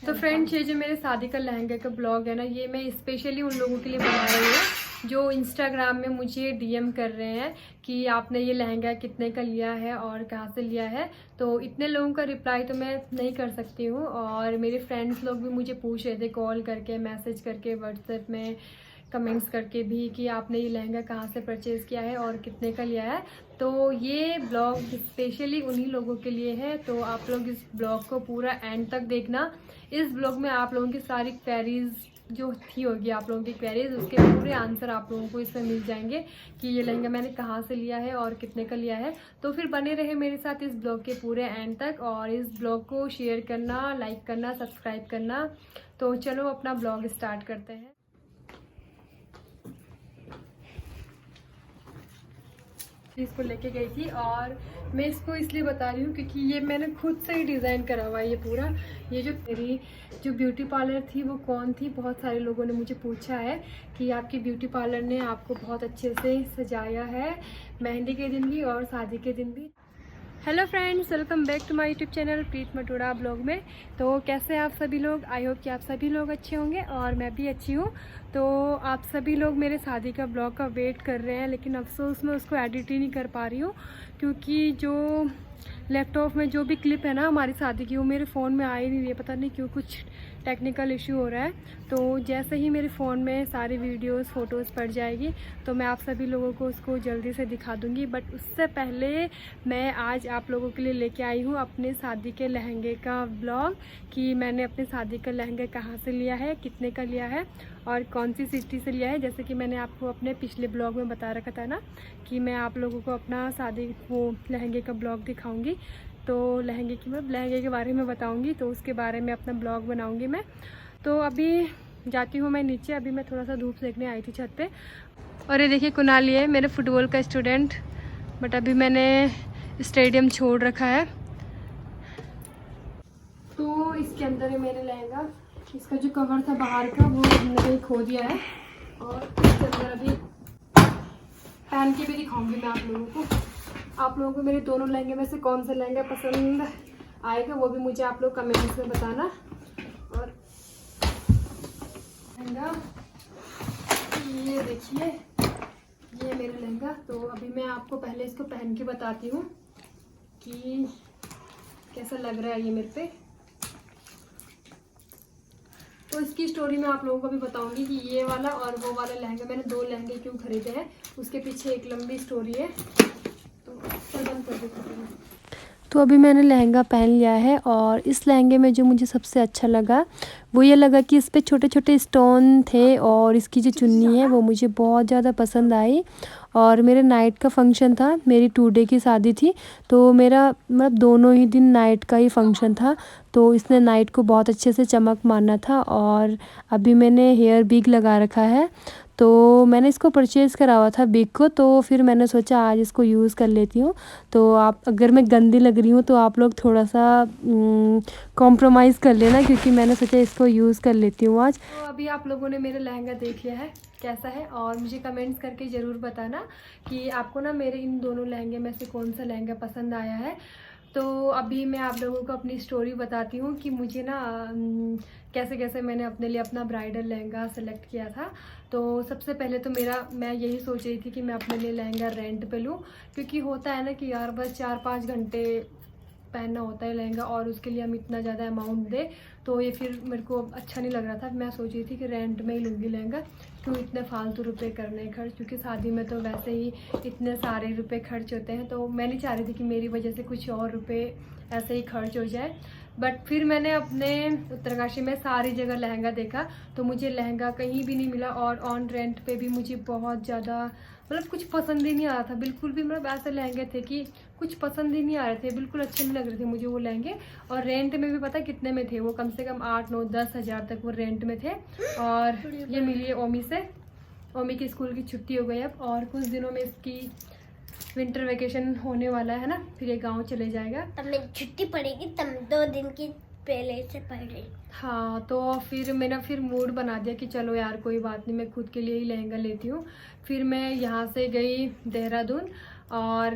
तो फ्रेंड्स, ये जो मेरे शादी का लहंगे का ब्लॉग है ना, ये मैं स्पेशली उन लोगों के लिए बना रही हूँ जो इंस्टाग्राम में मुझे डीएम कर रहे हैं कि आपने ये लहंगा कितने का लिया है और कहाँ से लिया है। तो इतने लोगों का रिप्लाई तो मैं नहीं कर सकती हूँ, और मेरे फ्रेंड्स लोग भी मुझे पूछ रहे थे कॉल करके, मैसेज करके, व्हाट्सएप में कमेंट्स करके भी कि आपने ये लहंगा कहाँ से परचेज़ किया है और कितने का लिया है। तो ये ब्लॉग स्पेशली उन्हीं लोगों के लिए है, तो आप लोग इस ब्लॉग को पूरा एंड तक देखना। इस ब्लॉग में आप लोगों की सारी क्वेरीज जो थी होगी, आप लोगों की क्वेरीज, उसके पूरे आंसर आप लोगों को इसमें मिल जाएंगे कि ये लहंगा मैंने कहाँ से लिया है और कितने का लिया है। तो फिर बने रहे मेरे साथ इस ब्लॉग के पूरे एंड तक, और इस ब्लॉग को शेयर करना, लाइक करना, सब्सक्राइब करना। तो चलो अपना ब्लॉग स्टार्ट करते हैं। इसको लेके गई थी, और मैं इसको इसलिए बता रही हूँ क्योंकि ये मैंने खुद से ही डिज़ाइन करा हुआ है ये पूरा। ये जो मेरी जो ब्यूटी पार्लर थी वो कौन थी, बहुत सारे लोगों ने मुझे पूछा है कि आपकी ब्यूटी पार्लर ने आपको बहुत अच्छे से सजाया है, मेहंदी के दिन भी और शादी के दिन भी। Hello friends, welcome back to my YouTube channel Preet Matoda blog में। तो कैसे हैं आप सभी लोग? आई होप कि आप सभी लोग अच्छे होंगे और मैं भी अच्छी हूँ। तो आप सभी लोग मेरे शादी का ब्लॉग का वेट कर रहे हैं, लेकिन अफसोस मैं उसको एडिट ही नहीं कर पा रही हूँ क्योंकि जो लैपटॉप में जो भी क्लिप है ना हमारी शादी की, वो मेरे फ़ोन में आ ही नहीं रही है। पता नहीं क्यों, कुछ टेक्निकल इशू हो रहा है। तो जैसे ही मेरे फ़ोन में सारी वीडियोस फ़ोटोज़ पड़ जाएगी तो मैं आप सभी लोगों को उसको जल्दी से दिखा दूँगी। बट उससे पहले मैं आज आप लोगों के लिए लेके आई हूँ अपने शादी के लहंगे का ब्लॉग, कि मैंने अपने शादी का लहंगा कहाँ से लिया है, कितने का लिया है और कौन सी सिटी से लिया है। जैसे कि मैंने आपको अपने पिछले ब्लॉग में बता रखा था ना कि मैं आप लोगों को अपना शादी वो लहंगे का ब्लॉग दिखाऊंगी। तो लहंगे के बारे में बताऊंगी, तो उसके बारे में अपना ब्लॉग बनाऊंगी मैं। तो अभी जाती हूँ मैं नीचे, अभी मैं थोड़ा सा धूप सेकने आई थी छत पे। और ये देखिए कुणाल, ये मेरे फुटबॉल का स्टूडेंट, बट अभी मैंने स्टेडियम छोड़ रखा है। तो इसके अंदर है मेरे लहंगा, इसका जो कवर था बाहर का वो हमने कहीं खो दिया है, और इसके अंदर अभी पहन के भी दिखाऊंगी मैं आप लोगों को। आप लोगों को मेरे दोनों लहंगे में से कौन सा लहंगा पसंद आएगा वो भी मुझे आप लोग कमेंट्स में बताना। और लहंगा ये देखिए, ये मेरा लहंगा। तो अभी मैं आपको पहले इसको पहन के बताती हूँ कि कैसा लग रहा है ये मेरे पे। तो इसकी स्टोरी मैं आप लोगों को भी बताऊंगी कि ये वाला और वो वाला लहंगा, मैंने दो लहंगे क्यों खरीदे हैं, उसके पीछे एक लंबी स्टोरी है। तो चल बंद कर देते हैं। तो अभी मैंने लहंगा पहन लिया है, और इस लहंगे में जो मुझे सबसे अच्छा लगा वो ये लगा कि इस पे छोटे छोटे स्टोन थे, और इसकी जो चुन्नी है वो मुझे बहुत ज़्यादा पसंद आई। और मेरे नाइट का फंक्शन था, मेरी 2 डे की शादी थी, तो मेरा मतलब दोनों ही दिन नाइट का ही फंक्शन था। तो इसने नाइट को बहुत अच्छे से चमक मारना था। और अभी मैंने हेयर बिग लगा रखा है, तो मैंने इसको परचेज़ करा हुआ था बिग को, तो फिर मैंने सोचा आज इसको यूज़ कर लेती हूँ। तो आप अगर मैं गंदी लग रही हूँ तो आप लोग थोड़ा सा कॉम्प्रोमाइज़ कर लेना, क्योंकि मैंने सोचा इसको यूज़ कर लेती हूँ आज। तो अभी आप लोगों ने मेरा लहंगा देख लिया है कैसा है, और मुझे कमेंट्स करके ज़रूर बताना कि आपको ना मेरे इन दोनों लहंगे में से कौन सा लहंगा पसंद आया है। तो अभी मैं आप लोगों को अपनी स्टोरी बताती हूँ कि मुझे ना कैसे कैसे मैंने अपने लिए अपना ब्राइडल लहंगा सेलेक्ट किया था। तो सबसे पहले तो मैं यही सोच रही थी कि मैं अपने लिए लहंगा रेंट पे लूँ, क्योंकि होता है ना कि यार बस 4-5 घंटे पहनना होता है लहंगा, और उसके लिए हम इतना ज़्यादा अमाउंट दे, तो ये फिर मेरे को अच्छा नहीं लग रहा था। मैं सोच रही थी कि रेंट में ही लूँगी लहंगा, क्यों इतने फालतू रुपए करने खर्च, क्योंकि शादी में तो वैसे ही इतने सारे रुपए खर्च होते हैं। तो मैं नहीं चाह रही थी कि मेरी वजह से कुछ और रुपए ऐसे ही खर्च हो जाए। बट फिर मैंने अपने उत्तरकाशी में सारी जगह लहंगा देखा, तो मुझे लहंगा कहीं भी नहीं मिला, और ऑन रेंट पे भी मुझे बहुत ज़्यादा मतलब कुछ पसंद ही नहीं आ रहा था बिल्कुल भी। मतलब ऐसे लहंगे थे कि कुछ पसंद ही नहीं आ रहे थे, बिल्कुल अच्छे नहीं लग रहे थे मुझे वो लहंगे। और रेंट में भी पता कितने में थे वो, कम से कम 8-9-10 हज़ार तक वो रेंट में थे। और ये मिली है ओमी से, ओमी की स्कूल की छुट्टी हो गई अब, और कुछ दिनों में इसकी विंटर वेकेशन होने वाला है ना, फिर ये गांव चले जाएगा। तब मेरी छुट्टी पड़ेगी, तब 2 दिन की पहले से पहले। हाँ, तो फिर मैंने फिर मूड बना दिया कि चलो यार कोई बात नहीं, मैं खुद के लिए ही लहंगा लेती हूँ। फिर मैं यहाँ से गई देहरादून, और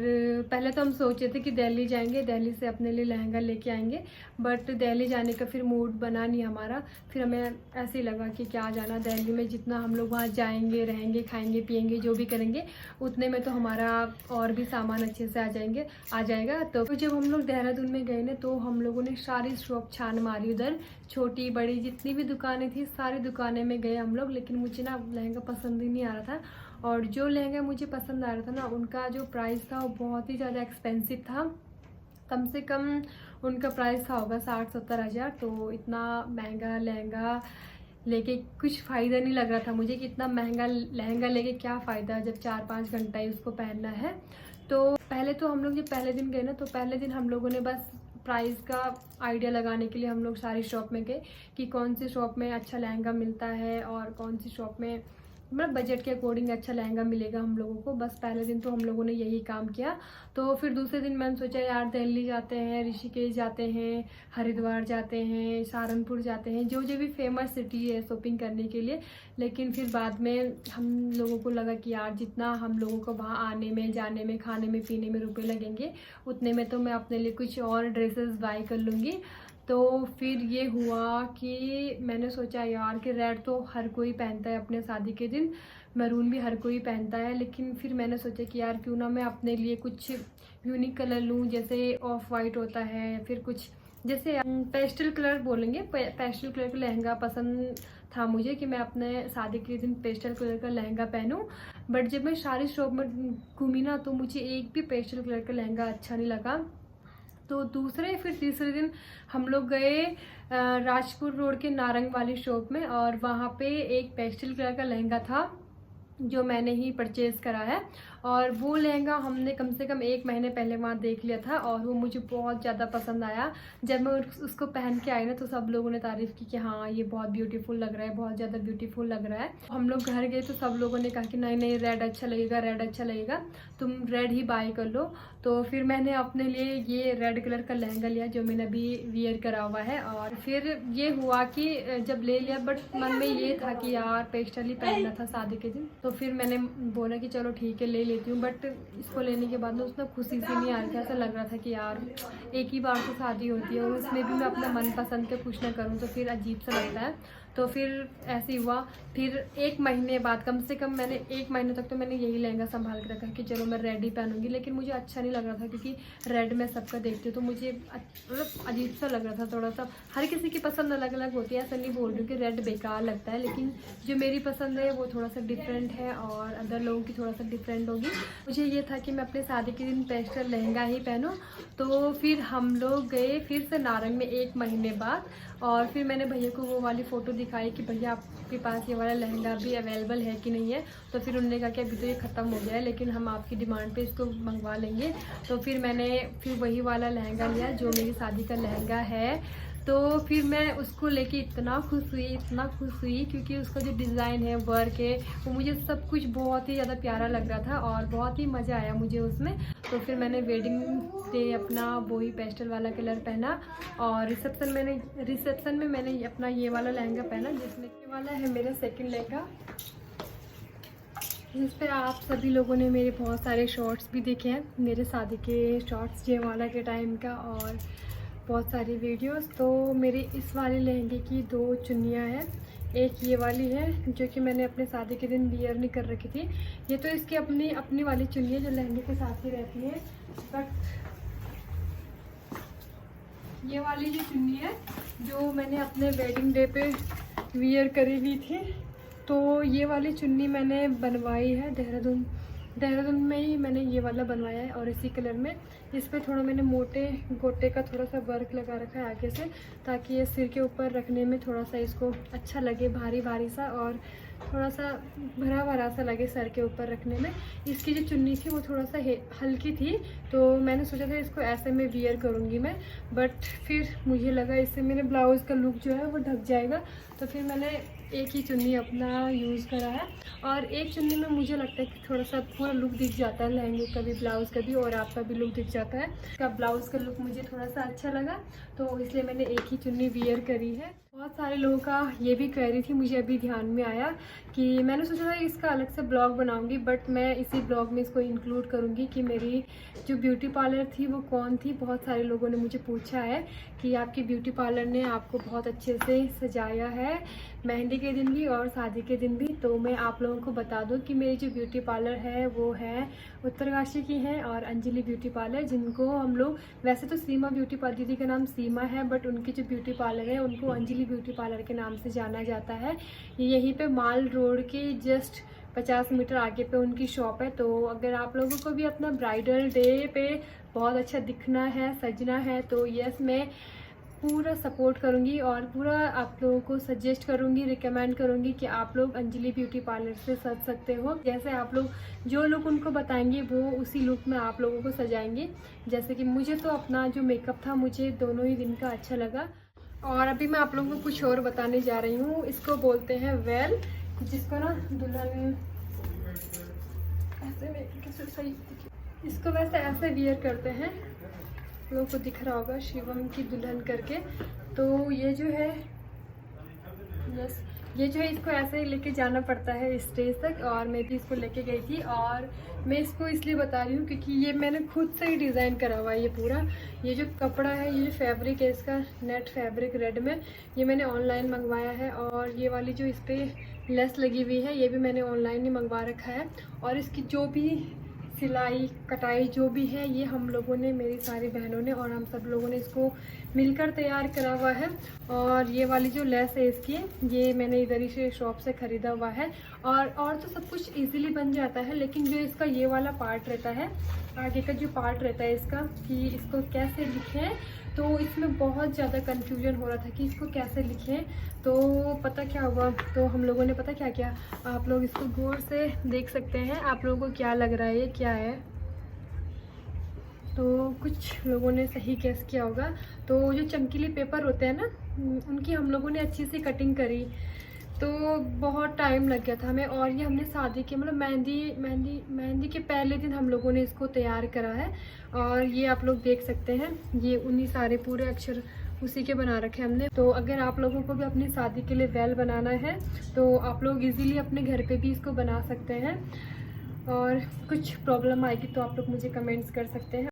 पहले तो हम सोचे थे कि दिल्ली जाएंगे, दिल्ली से अपने लिए लहंगा लेके आएंगे, बट दिल्ली जाने का फिर मूड बना नहीं हमारा। फिर हमें ऐसे ही लगा कि क्या जाना दिल्ली में, जितना हम लोग वहाँ जाएंगे, रहेंगे, खाएंगे, पिएंगे, जो भी करेंगे उतने में तो हमारा और भी सामान अच्छे से आ जाएगा। तो जब हम लोग देहरादून में गए ना, तो हम लोगों ने सारी शॉप छान मारी, उधर छोटी बड़ी जितनी भी दुकानें थी सारी दुकानें में गए हम लोग, लेकिन मुझे ना लहंगा पसंद ही नहीं आ रहा था। और जो लहंगा मुझे पसंद आ रहा था ना, उनका जो प्राइस था वो बहुत ही ज़्यादा एक्सपेंसिव था। कम से कम उनका प्राइस था होगा 60-70 हज़ार। तो इतना महंगा लहंगा लेके कुछ फ़ायदा नहीं लग रहा था मुझे कि इतना महंगा लहंगा लेके क्या फ़ायदा जब 4-5 घंटा ही उसको पहनना है। तो पहले तो हम लोग जब पहले दिन गए ना, तो पहले दिन हम लोगों ने बस प्राइस का आइडिया लगाने के लिए हम लोग सारी शॉप में गए कि कौन सी शॉप में अच्छा लहंगा मिलता है और कौन सी शॉप में मतलब बजट के अकॉर्डिंग अच्छा लहंगा मिलेगा हम लोगों को। बस पहले दिन तो हम लोगों ने यही काम किया। तो फिर दूसरे दिन मैंने सोचा यार दिल्ली जाते हैं, ऋषिकेश जाते हैं, हरिद्वार जाते हैं, सहारनपुर जाते हैं, जो जो भी फेमस सिटी है शॉपिंग करने के लिए। लेकिन फिर बाद में हम लोगों को लगा कि यार जितना हम लोगों को वहाँ आने में, जाने में, खाने में, पीने में रुपए लगेंगे, उतने में तो मैं अपने लिए कुछ और ड्रेसेस बाय कर लूँगी। तो फिर ये हुआ कि मैंने सोचा यार कि रेड तो हर कोई पहनता है अपने शादी के दिन, मैरून भी हर कोई पहनता है, लेकिन फिर मैंने सोचा कि यार क्यों ना मैं अपने लिए कुछ यूनिक कलर लूँ, जैसे ऑफ वाइट होता है, फिर कुछ जैसे पेस्टल कलर बोलेंगे, पेस्टल कलर का लहंगा पसंद था मुझे कि मैं अपने शादी के दिन पेस्टल कलर का लहंगा पहनूं। बट जब मैं सारी शॉप में घूमी ना, तो मुझे एक भी पेस्टल कलर का लहंगा अच्छा नहीं लगा। तो दूसरे फिर तीसरे दिन हम लोग गए राजपुर रोड के नारंग वाली शॉप में, और वहाँ पे एक पेस्टल कलर का लहंगा था जो मैंने ही परचेज़ करा है। और वो लहंगा हमने कम से कम 1 महीने पहले वहाँ देख लिया था और वो मुझे बहुत ज़्यादा पसंद आया। जब मैं उसको पहन के आई ना, तो सब लोगों ने तारीफ़ की कि हाँ ये बहुत ब्यूटीफुल लग रहा है, बहुत ज़्यादा ब्यूटीफुल लग रहा है। हम लोग घर गए तो सब लोगों ने कहा कि नहीं नहीं रेड अच्छा लगेगा, रेड अच्छा लगेगा, तुम रेड ही बाय कर लो। तो फिर मैंने अपने लिए ये रेड कलर का लहंगा लिया जो मैंने अभी वियर करा हुआ है। और फिर ये हुआ कि जब ले लिया, बट मन में ये था कि यार पेस्टल ही पहनना था शादी के दिन। तो फिर मैंने बोला कि चलो ठीक है ले लेती हूँ। बट इसको लेने के बाद ना उसमें खुशी से नहीं आ रही थी, ऐसा लग रहा था कि यार एक ही बार तो शादी होती है और उसमें भी मैं अपना मनपसंद के कुछ ना करूँ तो फिर अजीब सा लगता है। तो फिर ऐसे ही हुआ। फिर 1 महीने बाद, कम से कम मैंने 1 महीने तक तो मैंने यही लहंगा संभाल के रखा कि चलो मैं रेड ही पहनूंगी। लेकिन मुझे अच्छा नहीं लग रहा था क्योंकि रेड में सबका देखती हूँ तो मुझे मतलब अजीब सा लग रहा था थोड़ा सा। हर किसी की पसंद अलग अलग होती है, ऐसा नहीं बोल रही हूँ कि रेड बेकार लगता है, लेकिन जो मेरी पसंद है वो थोड़ा सा डिफरेंट है और अदर लोगों की थोड़ा सा डिफरेंट होगी। मुझे ये था कि मैं अपने शादी के दिन पेस्टल लहंगा ही पहनूँ। तो फिर हम लोग गए फिर से नारंग में 1 महीने बाद, और फिर मैंने भैया को वो वाली फ़ोटो दिखाई कि भैया आपके पास ये वाला लहंगा भी अवेलेबल है कि नहीं है। तो फिर उन्होंने कहा कि अभी तो ये ख़त्म हो गया है, लेकिन हम आपकी डिमांड पे इसको मंगवा लेंगे। तो फिर मैंने वही वाला लहंगा लिया जो मेरी शादी का लहंगा है। तो फिर मैं उसको लेके इतना खुश हुई क्योंकि उसका जो डिज़ाइन है, वर्क है, वो मुझे सब कुछ बहुत ही ज़्यादा प्यारा लग रहा था और बहुत ही मज़ा आया मुझे उसमें। तो फिर मैंने वेडिंग डे अपना वही पेस्टल वाला कलर पहना, और रिसेप्शन में मैंने अपना ये वाला लहंगा पहना, जिसमें ये वाला है मेरा सेकंड लहंगा, जिस पे आप सभी लोगों ने मेरे बहुत सारे शॉर्ट्स भी देखे हैं, मेरे शादी के शॉर्ट्स जयमाला के टाइम का और बहुत सारी वीडियोस। तो मेरी इस वाले लहंगे की 2 चुन्नियाँ हैं। एक ये वाली है जो कि मैंने अपने शादी के दिन वियर नहीं कर रखी थी। ये तो इसकी अपनी वाली चुन्नी है जो लहंगे के साथ ही रहती है। बट ये वाली जो चुन्नी है जो मैंने अपने वेडिंग डे पे वियर करी हुई थी, तो ये वाली चुन्नी मैंने बनवाई है देहरादून में ही मैंने ये वाला बनवाया है, और इसी कलर में। इस पर थोड़ा मैंने मोटे गोटे का थोड़ा सा वर्क लगा रखा है आगे से, ताकि ये सिर के ऊपर रखने में थोड़ा सा इसको अच्छा लगे, भारी भारी सा और थोड़ा सा भरा भरा सा लगे सर के ऊपर रखने में। इसकी जो चुन्नी थी वो थोड़ा सा हल्की थी, तो मैंने सोचा था इसको ऐसे में वियर करूँगी मैं। बट फिर मुझे लगा इससे मेरे ब्लाउज़ का लुक जो है वो ढक जाएगा, तो फिर मैंने एक ही चुन्नी अपना यूज़ करा है। और एक चुन्नी में मुझे लगता है कि थोड़ा सा पूरा लुक दिख जाता है लहंगे का भी, ब्लाउज़ का भी, और आपका भी लुक दिख जाता है। इसका ब्लाउज़ का लुक मुझे थोड़ा सा अच्छा लगा, तो इसलिए मैंने एक ही चुन्नी वियर करी है। बहुत सारे लोगों का ये भी क्वेरी थी, मुझे अभी ध्यान में आया कि मैंने सोचा था इसका अलग से ब्लॉग बनाऊंगी, बट मैं इसी ब्लॉग में इसको इंक्लूड करूंगी कि मेरी जो ब्यूटी पार्लर थी वो कौन थी। बहुत सारे लोगों ने मुझे पूछा है कि आपकी ब्यूटी पार्लर ने आपको बहुत अच्छे से सजाया है, मेहंदी के दिन भी और शादी के दिन भी। तो मैं आप लोगों को बता दूं कि मेरी जो ब्यूटी पार्लर है वो है उत्तरकाशी की है और अंजलि ब्यूटी पार्लर, जिनको हम लोग वैसे तो सीमा ब्यूटी पार्लर, दीदी का नाम सीमा है, बट उनकी जो ब्यूटी पार्लर है उनको अंजलि ब्यूटी पार्लर के नाम से जाना जाता है। यहीं पे माल रोड के जस्ट 50 मीटर आगे पे उनकी शॉप है। तो अगर आप लोगों को भी अपना ब्राइडल डे पे बहुत अच्छा दिखना है, सजना है, तो यस, मैं पूरा सपोर्ट करूंगी और पूरा आप लोगों को सजेस्ट करूंगी, रिकमेंड करूंगी कि आप लोग अंजलि ब्यूटी पार्लर से सज सकते हो। जैसे आप लोग जो लुक उनको बताएंगे वो उसी लुक में आप लोगों को सजाएंगे। जैसे कि मुझे तो अपना जो मेकअप था मुझे दोनों ही दिन का अच्छा लगा। और अभी मैं आप लोगों को कुछ और बताने जा रही हूँ। इसको बोलते हैं वेल, जिसको ना दुल्हन ऐसे सही, इसको वैसे ऐसे वियर करते हैं, लोगों को दिख रहा होगा, शिवम की दुल्हन करके। तो ये जो है यस, ये जो है इसको ऐसे ही लेके जाना पड़ता है स्टेज तक, और मैं भी इसको लेके गई थी। और मैं इसको इसलिए बता रही हूँ क्योंकि ये मैंने खुद से ही डिज़ाइन करा हुआ है। ये पूरा ये जो कपड़ा है, ये जो फैब्रिक है इसका, नेट फैब्रिक रेड में, ये मैंने ऑनलाइन मंगवाया है। और ये वाली जो इस पर लेस लगी हुई है ये भी मैंने ऑनलाइन ही मंगवा रखा है। और इसकी जो भी सिलाई कटाई जो भी है ये हम लोगों ने, मेरी सारी बहनों ने और हम सब लोगों ने इसको मिलकर तैयार करा हुआ है। और ये वाली जो लेस है इसकी, ये मैंने इधर ही से शॉप से ख़रीदा हुआ है। और तो सब कुछ इजीली बन जाता है, लेकिन जो इसका ये वाला पार्ट रहता है, आगे का जो पार्ट रहता है इसका, कि इसको कैसे लिखें, तो इसमें बहुत ज़्यादा कन्फ्यूजन हो रहा था कि इसको कैसे लिखें। तो पता क्या हुआ, तो हम लोगों ने पता क्या किया, आप लोग इसको गौर से देख सकते हैं, आप लोगों को क्या लग रहा है ये क्या है। तो कुछ लोगों ने सही गेस किया होगा। तो जो चमकीले पेपर होते हैं ना, उनकी हम लोगों ने अच्छी सी कटिंग करी, तो बहुत टाइम लग गया था हमें। और ये हमने शादी के मतलब मेहंदी के पहले दिन हम लोगों ने इसको तैयार करा है। और ये आप लोग देख सकते हैं, ये उन्हीं सारे पूरे अक्षर उसी के बना रखे हमने। तो अगर आप लोगों को भी अपनी शादी के लिए वेल बनाना है तो आप लोग इजीली अपने घर पे भी इसको बना सकते हैं। और कुछ प्रॉब्लम आएगी तो आप लोग मुझे कमेंट्स कर सकते हैं।